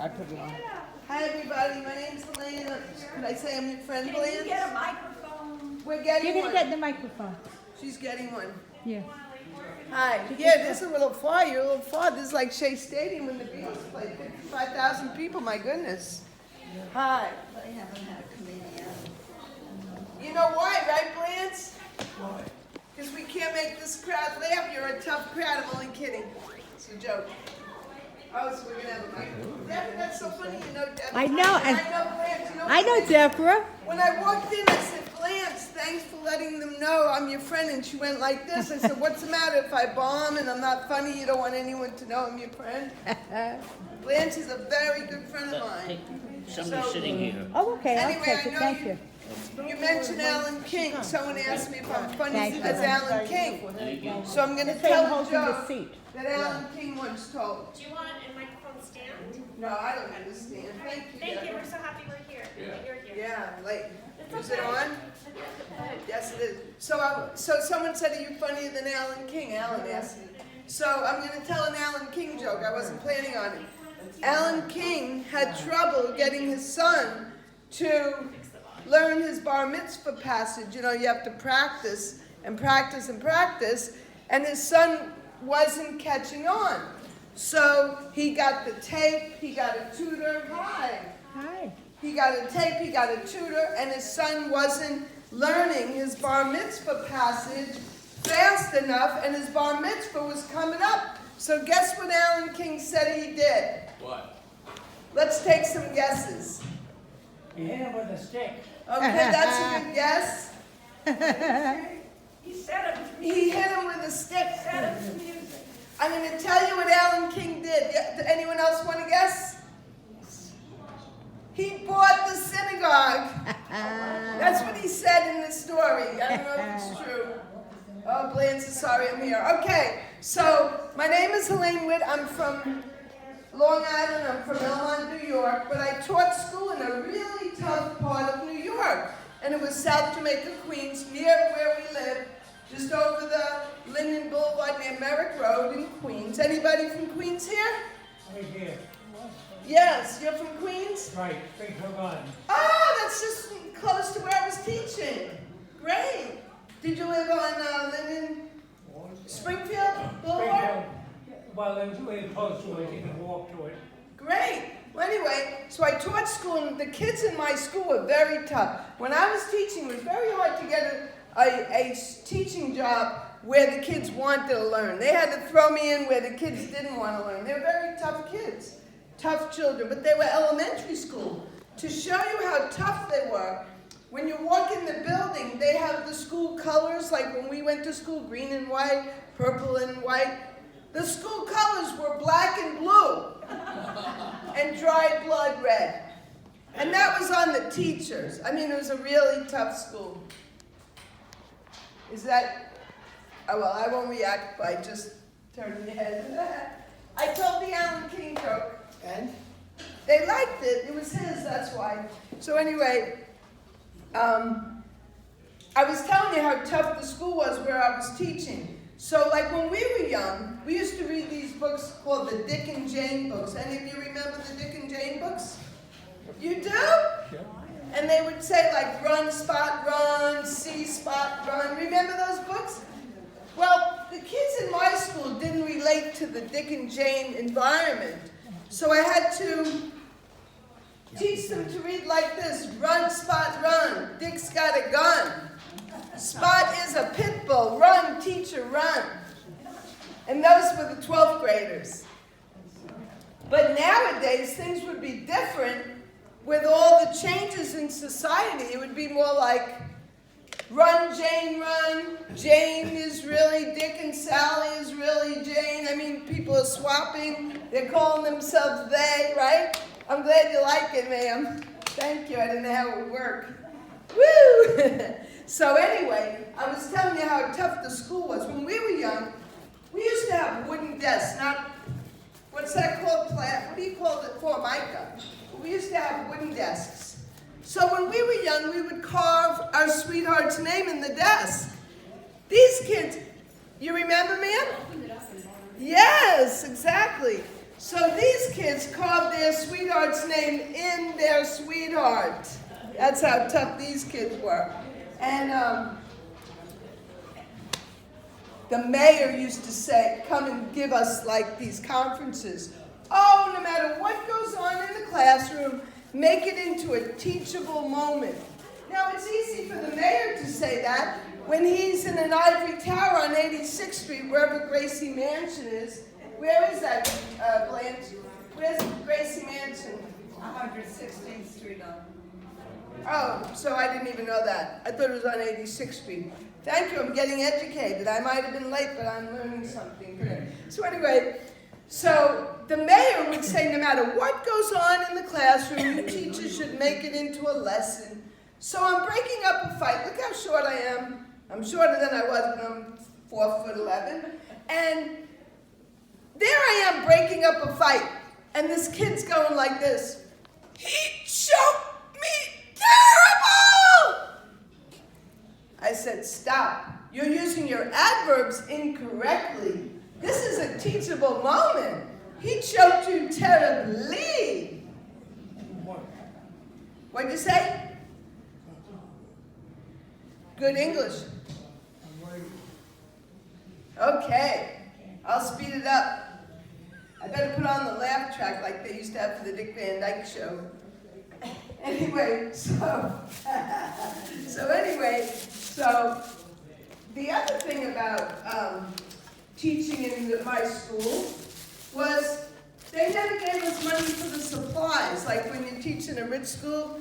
I put it on. Hi everybody, my name's Helena. Can I say I'm your friend, Can you Lance? get a microphone? We're getting You're one. gonna get the microphone. She's getting one. Yeah. Hi. Yeah, this is a little far. You're a little far. This is like Shea Stadium when the Beatles played. 55,000 people, my goodness. Hi. I haven't had a comedian. You know why, right, Lance? Why? Because we can't make this crowd laugh. You're a tough crowd. I'm only kidding. It's a joke. Oh, so we're gonna have a microphone. Deborah, that's so funny. You know Deborah. I know, And and I know Lance. You know I know Lance? Deborah. When I walked in, I said, Lance, thanks for letting them know I'm your friend. And she went like this. I said, what's the matter if I bomb and I'm not funny? You don't want anyone to know I'm your friend? Lance is a very good friend of mine. Somebody sitting here. Oh, okay, I'll Anyway, take I it, know thank you- you. You mentioned Alan King. Someone asked me if I'm funny Thank you. as Alan King. So I'm going to This ain't tell a holding the joke seat. that Alan King once told. Do you want a microphone stand? No, I don't understand. Thank you, Thank you, Deborah. we're so happy we're here, that you're here. Yeah, I'm late. It's Is it okay. on? Yes, it is. So someone said, are you funnier than Alan King? Alan asked me. So I'm going to tell an Alan King joke. I wasn't planning on it. Alan King had trouble getting his son to learn his bar mitzvah passage. You know, you have to practice and practice and practice. And his son wasn't catching on. So he got the tape, he got a tutor. Hi. Hi. He got a tape, he got a tutor, and his son wasn't learning his bar mitzvah passage fast enough, and his bar mitzvah was coming up. So guess what Alan King said he did? What? Let's take some guesses. He hit him with a stick. Okay, that's a good guess. He said it was He hit him with a stick. said it was music. I'm going to tell you what Alan King did. Anyone else want to guess? He bought the synagogue. That's what he said in the story. I don't know if it's true. Oh, Blance is sorry I'm here. Okay, so my name is Helene Witt. I'm from Long Island. I'm from Elmont, New York. But I taught school in a really tough part of New York. And it was South Jamaica, Queens, near where we live, just over the Linden Boulevard near Merrick Road in Queens. Anybody from Queens here? Right here. Yes, you're from Queens? Right, Springfield Garden. Oh, that's just close to where I was teaching. Great. Did you live on Linden, Springfield Boulevard? Springfield. Well, it's really close to it. You can walk to it. Great. Well, anyway, so I taught school, and the kids in my school were very tough. When I was teaching, it was very hard to get a teaching job where the kids wanted to learn. They had to throw me in where the kids didn't want to learn. They were very tough kids, tough children, but they were elementary school. To show you how tough they were, when you walk in the building, they have the school colors, like when we went to school, green and white, purple and white. The school colors were black and blue and dried blood red. And that was on the teachers. I mean, it was a really tough school. Is that, oh well, I won't react by just turning your head. I told the Alan King joke, and they liked it. It was his, that's why. So anyway, I was telling you how tough the school was where I was teaching. So like when we were young, we used to read these books called the Dick and Jane books. Any of you remember the Dick and Jane books? You do? Sure. And they would say like run, spot, run, see, spot, run. Remember those books? Well, the kids in my school didn't relate to the Dick and Jane environment. So I had to teach them to read like this. Run, spot, run. Dick's got a gun. Spot is a pit bull. Run, teacher, run. And those were the 12th graders. But nowadays, things would be different with all the changes in society. It would be more like, run, Jane, run. Jane is really Dick and Sally is really Jane. I mean, people are swapping. They're calling themselves they, right? I'm glad you like it, ma'am. Thank you. I didn't know how it would work. Woo! So anyway, I was telling you how tough the school was. When we were young, we used to have wooden desks, not, what's that called, what do you call it, Formica? We used to have wooden desks. So when we were young, we would carve our sweetheart's name in the desk. These kids, you remember, ma'am? Yes, exactly. So these kids carved their sweetheart's name in their sweetheart. That's how tough these kids were. And the mayor used to say, come and give us like these conferences. Oh, no matter what goes on in the classroom, make it into a teachable moment. Now, it's easy for the mayor to say that when he's in an ivory tower on 86th Street, wherever Gracie Mansion is. Where is that, Blanche? Where's Gracie Mansion? 116th Street on. Oh, so I didn't even know that. I thought it was on 86th Street. Thank you, I'm getting educated. I might have been late, but I'm learning something here. So anyway, so the mayor would say no matter what goes on in the classroom, the teacher should make it into a lesson. So I'm breaking up a fight. Look how short I am. I'm shorter than I was when I'm 4'11". And there I am breaking up a fight. And this kid's going like this. He choked me terrible! I said, stop. You're using your adverbs incorrectly. This is a teachable moment. He choked you terribly. What'd you say? Good English. Okay, I'll speed it up. I better put on the laugh track like they used to have for the Dick Van Dyke Show. Anyway, so the other thing about teaching in my school was they never gave us money for the supplies. Like when you teach in a rich school,